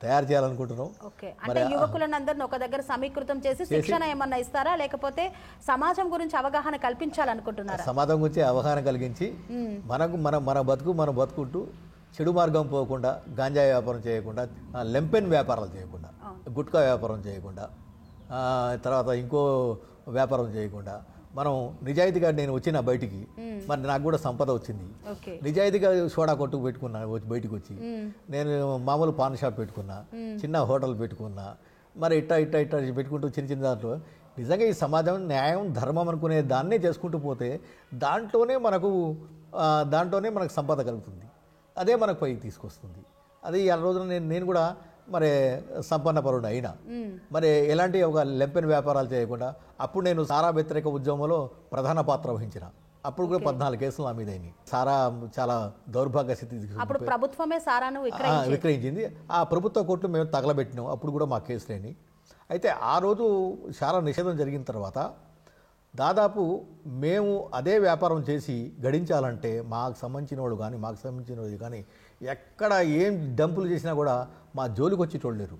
తయారు చేయాలనుకుంటున్నాం. అంటే యువకులను అందరిని ఒక దగ్గర సమీకృతం చేసి శిక్షణ ఏమన్నా ఇస్తారా, లేకపోతే సమాజం గురించి అవగాహన కల్పించాలనుకుంటున్నారా? సమాజం గురించి అవగాహన కలిగించి మన బతుకుంటూ చెడు మార్గం పోకుండా, గాంజా వ్యాపారం చేయకుండా, లెంపెన్ వ్యాపారాలు చేయకుండా, గుట్కా వ్యాపారం చేయకుండా, తర్వాత ఇంకో వ్యాపారం చేయకుండా మనం నిజాయితీగా నేను వచ్చిన బయటికి మరి నాకు కూడా సంపద వచ్చింది. నిజాయితీగా సోడా కొట్టు పెట్టుకున్నా బయటకు వచ్చి నేను మామూలు పాన్ షాప్ పెట్టుకున్నా, చిన్న హోటల్ పెట్టుకున్నా. మరి ఇట్లా పెట్టుకుంటూ చిన్న దాంట్లో నిజంగా ఈ సమాజం న్యాయం ధర్మం అనుకునే దాన్నే చేసుకుంటూ పోతే దాంట్లోనే మనకు సంపద కలుగుతుంది. అదే మనకు పైకి తీసుకొస్తుంది. అది ఆ రోజున నేను కూడా మరి సంపన్న పరుడు అయినా మరి ఎలాంటి ఒక లెంపెన్ వ్యాపారాలు చేయకుండా అప్పుడు నేను సారా వ్యతిరేక ఉద్యమంలో ప్రధాన పాత్ర వహించిన. అప్పుడు కూడా 14 కేసులు నా మీద అయినాయి. సారా చాలా దౌర్భాగ్య స్థితి ప్రభుత్వమే సారాను విక్రయించింది. ఆ ప్రభుత్వ కోర్టులు మేము తగలబెట్టినాం. అప్పుడు కూడా మా కేసులేని. అయితే ఆ రోజు చాలా నిషేధం జరిగిన తర్వాత దాదాపు మేము అదే వ్యాపారం చేసి గడించాలంటే మాకు సంబంధించిన వాళ్ళు కానీ ఎక్కడ ఏం డంపులు చేసినా కూడా మా జోలికి వచ్చేటోళ్ళు లేరు.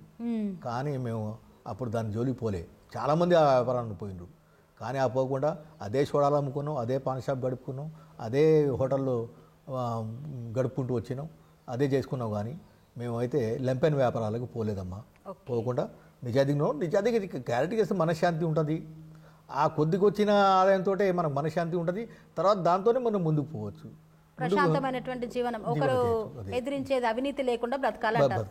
కానీ మేము అప్పుడు దాని జోలికి పోలే. చాలామంది ఆ వ్యాపారాన్ని పోయినరు. కానీ ఆ పోకుండా అదే సోడాలు అమ్ముకున్నాం, అదే పాన్ షాప్ గడుపుకున్నాం, అదే హోటల్లో గడుపుకుంటూ వచ్చినాం, అదే చేసుకున్నాం. కానీ మేమైతే లెంపెన్ వ్యాపారాలకు పోలేదమ్మా. పోకుండా నిజాయితీకి క్లారిటీ చేస్తే మనశ్శాంతి ఉంటుంది. ఆ కొద్దికి వచ్చిన ఆదాయంతో మనకు మనశ్శాంతి ఉంటుంది. తర్వాత దాంతోనే మనం ముందుకు పోవచ్చు. ప్రశాంతమైనటువంటి జీవనం, ఒకరు ఎదిరించేది అవినీతి లేకుండా బ్రతకాలంటారు.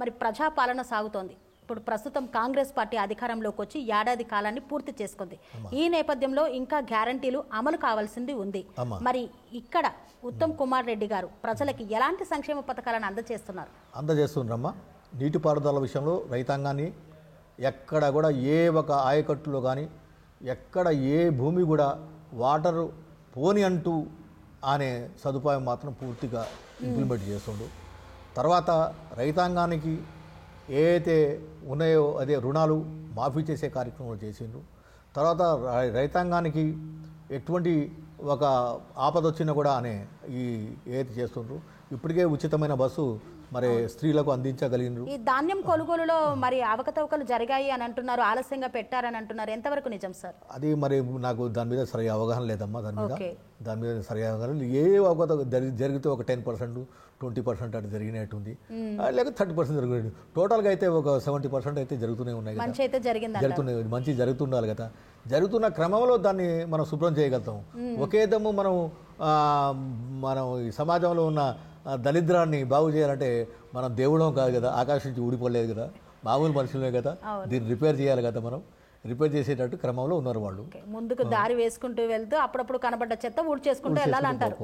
మరి ప్రజాపాలన సాగుతోంది. ఇప్పుడు ప్రస్తుతం కాంగ్రెస్ పార్టీ అధికారంలోకి వచ్చి ఏడాది కాలాన్ని పూర్తి చేసుకుంది. ఈ నేపథ్యంలో ఇంకా గ్యారంటీలు అమలు కావాల్సింది ఉంది. మరి ఇక్కడ ఉత్తమ్ కుమార్ రెడ్డి గారు ప్రజలకి ఎలాంటి సంక్షేమ పథకాలను అందజేస్తున్నారమ్మా? నీటిపారుదల విషయంలో రైతాంగాన్ని ఎక్కడ కూడా ఏ ఒక ఆయకట్టులో కానీ ఎక్కడ ఏ భూమి కూడా వాటర్ పోని అంటూ అనే సదుపాయం మాత్రం పూర్తిగా ఇంప్లిమెంట్ చేస్తుండు. తర్వాత రైతాంగానికి ఏదైతే ఉన్నాయో అదే రుణాలు మాఫీ చేసే కార్యక్రమాలు చేసిండ్రు. తర్వాత రైతాంగానికి ఎటువంటి ఒక ఆపద వచ్చినా కూడా అనే ఏదైతే చేస్తుండ్రు. ఇప్పటికే ఉచితమైన బస్సు మరి స్త్రీలకు అందించగలిగినారు. ఈ ధాన్యం కొనుగోలులో మరి అవకతవకలు జరిగాయి అని అంటున్నారు, ఆలస్యంగా పెట్టారని అంటున్నారు, ఎంతవరకు నిజం సార్? అది మరి నాకు దాని మీద సరి అవగాహన లేదమ్మా. దాని మీద సరి అవగాహన ఏ అవకతవక జరిగితే ఒక 10%, 20% అటు జరిగినట్టుంది, లేక 30% జరిగినట్టు. టోటల్గా అయితే ఒక 70% అయితే జరుగుతూనే ఉన్నాయి, మంచి అయితే జరుగుతున్నాయి. మంచి జరుగుతుండాలి కదా. జరుగుతున్న క్రమంలో దాన్ని మనం శుభ్రం చేయగలుగుతాం. ఒకే దమ్ము మనం ఈ సమాజంలో ఉన్న దరిద్రాన్ని బాగు చేయాలంటే మనం దేవుడం కాదు కదా, ఆకాశం నుంచి ఊడిపోలేదు కదా, మామూలు మనుషులే కదా. దీన్ని రిపేర్ చేయాలి కదా. మనం రిపేర్ చేసేటట్టు క్రమంలో ఉన్నారు వాళ్ళు. ముందుకు దారి వేసుకుంటూ వెళ్తూ అప్పుడప్పుడు కనబడ్డ చెత్త ఊడ్చేసుకుంటూ వెళ్ళాలంటారు.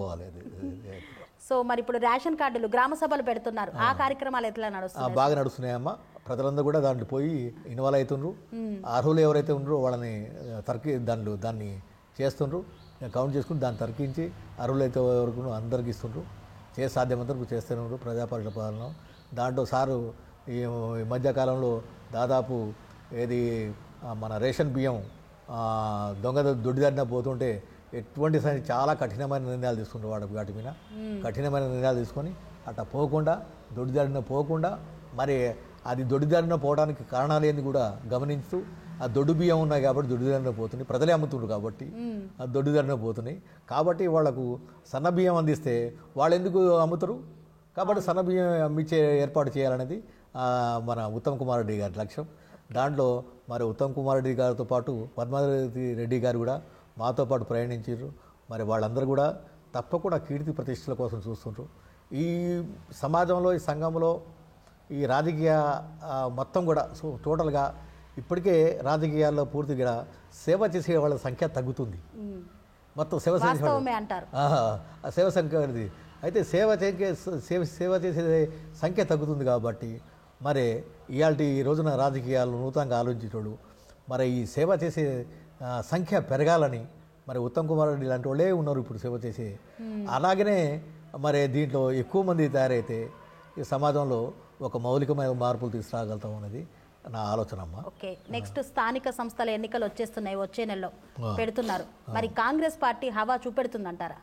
సో మరి ఇప్పుడు రేషన్ కార్డులు గ్రామ సభలు పెడుతున్నారు, ఆ కార్యక్రమాలు ఎట్లా నడుస్తున్నాయి? బాగా నడుస్తున్నాయమ్మా. ప్రజలందరూ కూడా దాంట్లో పోయి ఇన్వాల్వ్ అవుతుండ్రు. అర్హులు ఎవరైతే ఉన్నారో వాళ్ళని దాన్ని చేస్తుండ్రు, కౌంట్ చేసుకుని దాన్ని తర్కించి అర్హులు అయితే వరకు అందరికి ఇస్తుండ్రు. సాధ్యమంతరకు చేస్తూనే ఉన్నారు ప్రజాపాలన. దాంట్లో సారు ఈ మధ్యకాలంలో దాదాపు మన రేషన్ బియ్యం దొడ్డిదారిన పోతుంటే ఎటువంటి చాలా కఠినమైన నిర్ణయాలు తీసుకుంటారు. వాటి మీద కఠినమైన నిర్ణయాలు తీసుకొని అట్లా పోకుండా, దొడ్డిదారిన పోకుండా, మరి అది దొడ్డిదారిన పోవడానికి కారణాలు ఏంది కూడా గమనిస్తూ, ఆ దొడ్డు బియ్యం ఉన్నాయి కాబట్టి దొడ్డిదారిన పోతున్నాయి, ప్రజలే అమ్ముతుండ్రు కాబట్టి ఆ దొడ్డిదారిన పోతున్నాయి. కాబట్టి వాళ్లకు సన్న బియ్యం అందిస్తే వాళ్ళు ఎందుకు అమ్ముతారు? కాబట్టి సన్న బియ్యం అమ్మించే ఏర్పాటు చేయాలనేది మన ఉత్తమ్ కుమార్ రెడ్డి గారి లక్ష్యం. దాంట్లో మరి ఉత్తమ్ కుమార్ రెడ్డి గారితో పాటు పద్మావతి రెడ్డి గారు కూడా మాతో పాటు ప్రయాణించారు. మరి వాళ్ళందరూ కూడా తప్పకుండా కీర్తి ప్రతిష్టల కోసం చూస్తుంటారు. ఈ సమాజంలో, ఈ సంఘంలో, ఈ రాజకీయ మొత్తం కూడా టోటల్గా ఇప్పటికే రాజకీయాల్లో పూర్తిగా సేవ చేసే వాళ్ళ సంఖ్య తగ్గుతుంది. మొత్తం సేవ సంఖ్య అనేది అయితే సేవ చేసే సంఖ్య తగ్గుతుంది. కాబట్టి మరి ఈ రోజున రాజకీయాలు నూతనంగా ఆలోచించేటోడు మరి ఈ సేవ చేసే సంఖ్య పెరగాలని మరి ఉత్తమ్ కుమార్ రెడ్డి లాంటి వాళ్ళే ఉన్నారు ఇప్పుడు సేవ చేసే. అలాగనే మరి దీంట్లో ఎక్కువ మంది తయారైతే ఈ సమాజంలో ఒక మౌలికమైన మార్పులు తీసుకురాగలుగుతాం అనేది నా ఆలోచన అమ్మా. ఓకే, నెక్స్ట్ స్థానిక సంస్థల ఎన్నికలు వచ్చేస్తున్నాయి, వచ్చే నెలలో పెడుతున్నారు. మరి కాంగ్రెస్ పార్టీ హవా చూపెడుతుందంటారా?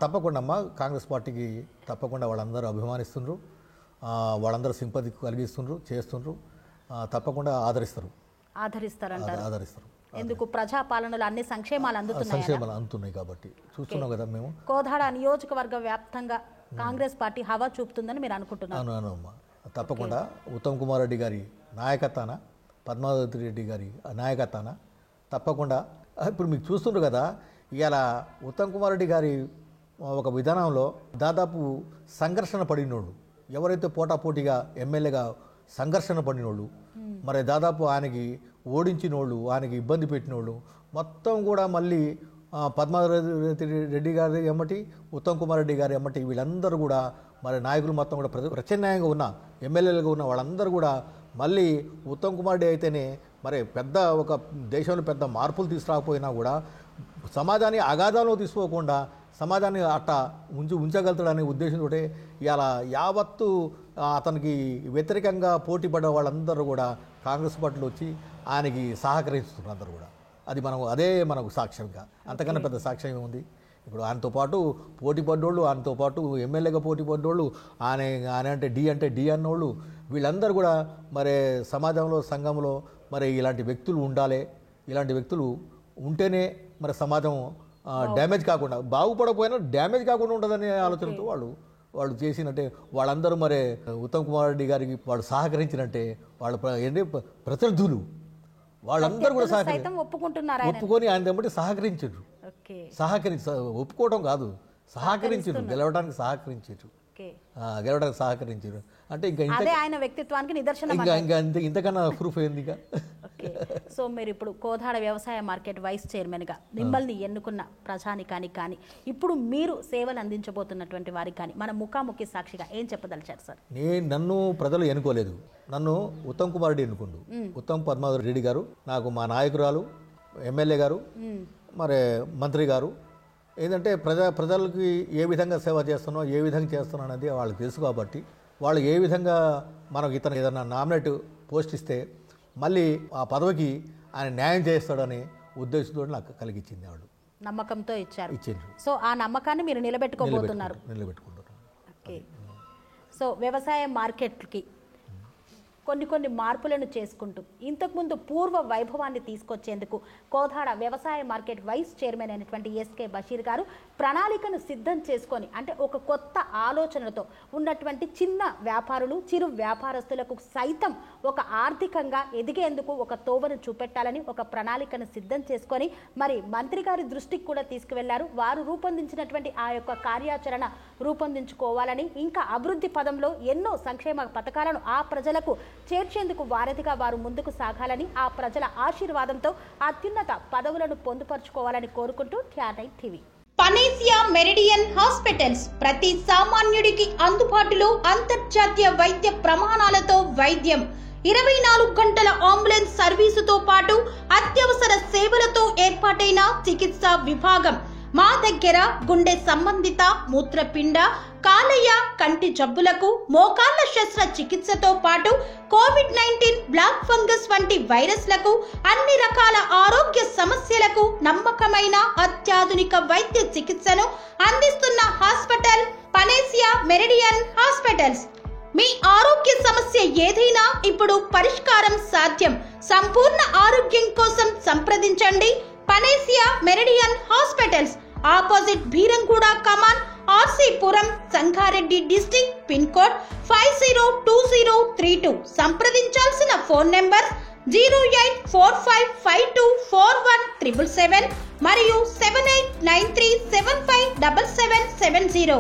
తప్పకుండా అమ్మా. కాంగ్రెస్ పార్టీకి తప్పకుండా వాళ్ళందరూ అభిమానిస్తుండ్రు, వాళ్ళందరూ సింపతి కలిగిస్తుండ్రు, చేస్తుండ్రు, తప్పకుండా ఆదరిస్తారు. ఎందుకు? ప్రజాపాలనలో అన్ని సంక్షేమాలు అందుతున్నాయి కాబట్టి చూస్తున్నాం కదా మేము. కోదాడ నియోజకవర్గ వ్యాప్తంగా కాంగ్రెస్ పార్టీ హవా చూపుతుందని మీరు అనుకుంటున్నారు? అమ్మా, తప్పకుండా ఉత్తమ్ కుమార్ రెడ్డి గారి నాయకత్వాన, పద్మావతి రెడ్డి గారి నాయకత్వాన తప్పకుండా. ఇప్పుడు మీకు చూస్తుండ్రు కదా, ఇవాళ ఉత్తమ్ కుమార్ రెడ్డి గారి ఒక విధానంలో దాదాపు సంఘర్షణ పడినోళ్ళు ఎవరైతే పోటాపోటీగా ఎమ్మెల్యేగా సంఘర్షణ పడినోళ్ళు, మరి దాదాపు ఆయనకి ఓడించినోళ్ళు, ఆయనకి ఇబ్బంది పెట్టినోళ్ళు మొత్తం కూడా మళ్ళీ పద్మావతి రెడ్డి గారి ఎమ్మటి, ఉత్తమ్ కుమార్ రెడ్డి గారి ఎమ్మటి వీళ్ళందరూ కూడా మరి నాయకులు మొత్తం కూడా ప్రత్యామ్నాయంగా ఉన్న ఎమ్మెల్యేలుగా ఉన్న వాళ్ళందరూ కూడా మళ్ళీ ఉత్తమ్ కుమార్ రెడ్డి అయితేనే మరి ఒక దేశంలో పెద్ద మార్పులు తీసుకురాకపోయినా కూడా సమాజాన్ని అగాధంలో తీసుకోకుండా సమాజాన్ని అట్టా ఉంచగలుగుతాడనే ఉద్దేశంతో ఇలా యావత్తు అతనికి వ్యతిరేకంగా పోటీ పడ్డ వాళ్ళందరూ కూడా కాంగ్రెస్ పార్టీలో వచ్చి ఆయనకి సహకరిస్తున్నారు అందరూ కూడా. అదే మనకు సాక్ష్యంగా, అంతకన్నా పెద్ద సాక్ష్యం ఉంది. ఇప్పుడు ఆయనతో పాటు పోటీ పడ్డోళ్ళు, ఆయనతో పాటు ఎమ్మెల్యేగా పోటీ పడ్డోళ్ళు, ఆయన అంటే డి అన్నోళ్ళు, వీళ్ళందరూ కూడా మరి సమాజంలో, సంఘంలో మరి ఇలాంటి వ్యక్తులు ఉండాలి. ఇలాంటి వ్యక్తులు ఉంటేనే మరి సమాజం డ్యామేజ్ కాకుండా, బాగుపడకపోయినా డ్యామేజ్ కాకుండా ఉంటుందనే ఆలోచనతో వాళ్ళు చేసినట్టే. వాళ్ళందరూ మరి ఉత్తమ్ కుమార్ రెడ్డి గారికి వాళ్ళు సహకరించినట్టే వాళ్ళ ప్రతినిధులు వాళ్ళందరూ కూడా ఒప్పుకొని ఆయన వెంబడి సహకరించారు. ఒప్పుకోవడం కాదు, సహకరించారు, గెలవడానికి సహకరించారు. అంటే ఇంకా ఆయన వ్యక్తిత్వానికి నిదర్శనం. ఇంతకన్నా ప్రూఫ్ అయింది. సో మీరు ఇప్పుడు కోదాడ వ్యవసాయ మార్కెట్ వైస్ చైర్మన్ గా మిమ్మల్ని ఎన్నుకున్న ప్రజానికానికి కానీ, ఇప్పుడు మీరు సేవలు అందించబోతున్నటువంటి వారికి కానీ మన ముఖాముఖి సాక్షిగా ఏం చెప్పదలిచారు సార్? నన్ను ప్రజలు ఎన్నుకోలేదు, నన్ను ఉత్తమ్ కుమార్ రెడ్డి ఎన్నుకుండు. ఉత్తమ్ పద్మావతి రెడ్డి గారు నాకు మా నాయకురాలు, ఎమ్మెల్యే గారు, మరి మంత్రి గారు. ఏంటంటే ప్రజలకి ఏ విధంగా సేవ చేస్తున్నా, ఏ విధంగా చేస్తున్నా అనేది వాళ్ళకి తెలుసు. కాబట్టి వాళ్ళు ఏ విధంగా మనకు ఇతను ఏదైనా నామినేట్ పోస్ట్ ఇస్తే మళ్ళీ ఆ పదవికి ఆయన న్యాయం చేస్తాడని ఉద్దేశంతో నాకు కలిగించింది. ఆవిడ నమ్మకంతో ఇచ్చారు. సో ఆ నమ్మకాన్ని మీరు నిలబెట్టుకుంటున్నారు. ఓకే. సో సో వ్యవసాయ మార్కెట్కి కొన్ని మార్పులను చేసుకుంటూ ఇంతకుముందు పూర్వ వైభవాన్ని తీసుకొచ్చేందుకు కోదాడ వ్యవసాయ మార్కెట్ వైస్ చైర్మన్ అయినటువంటి ఎస్కే బషీర్ గారు ప్రణాళికను సిద్ధం చేసుకొని అంటే ఒక కొత్త ఆలోచనతో ఉన్నటువంటి చిన్న వ్యాపారులు చిరు వ్యాపారస్తులకు సైతం ఒక ఆర్థికంగా ఎదిగేందుకు ఒక తోవను చూపెట్టాలని ఒక ప్రణాళికను సిద్ధం చేసుకొని మరి మంత్రి గారి దృష్టికి కూడా తీసుకువెళ్లారు. వారు రూపొందించినటువంటి ఆ యొక్క కార్యాచరణ రూపొందించుకోవాలని ఇంకా అభివృద్ధి పదంలో ఎన్నో సంక్షేమ పథకాలను ఆ ప్రజలకు చేర్చేందుకు వారధిగా వారు ముందుకు సాగాలని ఆ ప్రజల ఆశీర్వాదంతో అత్యున్నత పదవులను పొందుపరుచుకోవాలని కోరుకుంటూ ట్యానైట్ టీవీ. పనేసియా మెరిడియన్ హాస్పిటల్స్ ప్రతి సామాన్యుడికి అందుబాటులో అంతర్జాతీయ వైద్య ప్రమాణాలతో వైద్యం 24 గంటల అంబులెన్స్ సర్వీసుతో పాటు అత్యవసర సేవలతో ఏర్పాటైన చికిత్సా విభాగం. మా దగ్గర గుండె సంబంధిత మూత్రపిండ కాలేయ కంటి జబ్బులకు మోకాళ్ల శస్త్ర చికిత్సతో పాటు కోవిడ్-19 బ్లాక్ ఫంగస్ వంటి వైరస్లకు అన్ని రకాల ఆరోగ్య సమస్యలకు నమ్మకమైన అత్యాధునిక వైద్య చికిత్సను అందిస్తున్న హాస్పిటల్ పనేసియా మెరిడియన్ హాస్పిటల్స్. మీ ఆరోగ్య సమస్య ఏదైనా ఇప్పుడు పరిష్కారం సాధ్యం. సంపూర్ణ ఆరోగ్యం కోసం సంప్రదించండి Panacea Meridian hospitals. Opposite Bheeramguda కమాన్ RC Puram Sangareddy district pin code 502032. సంప్రదించాల్సిన ఫోన్ నెంబర్ 0845524177 మరియు 7893757770.